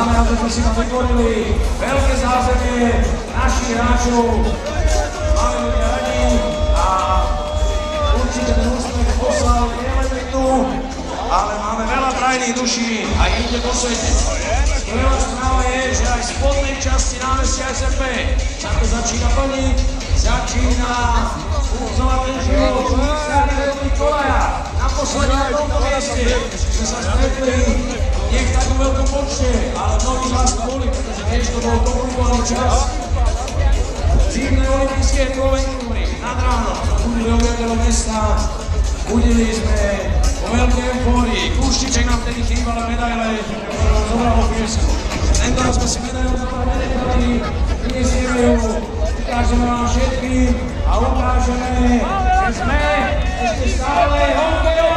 Máme, aby sme si tam vytvorili veľké zázemie našich hráčov. Máme ľudia radi a určite ten úspech poslal nielen tu, ale máme veľa brajných duší a inde po svete. Skvelá správa je, že aj v spodnej časti námestia SMP sa to začína plniť, začína funkcionovať ten život, Srdný Kolaja. Naposledy na tomto mieste sme sa stretli, nech takú veľkú počte, ale mnohí z vás boli, pretože tiež to bol komplikovaný čas. Zimné olympijské konventúry nad ránom budili obyvateľov mesta, budili sme o veľkej eufórii. Kúštiček nám vtedy chýbala medaile, ktorou zobral ho piesku. Tento raz sme si medailu zapadali, prinesieme ju, ukážeme vám všetkým a ukážeme, že sme ešte stále hokejový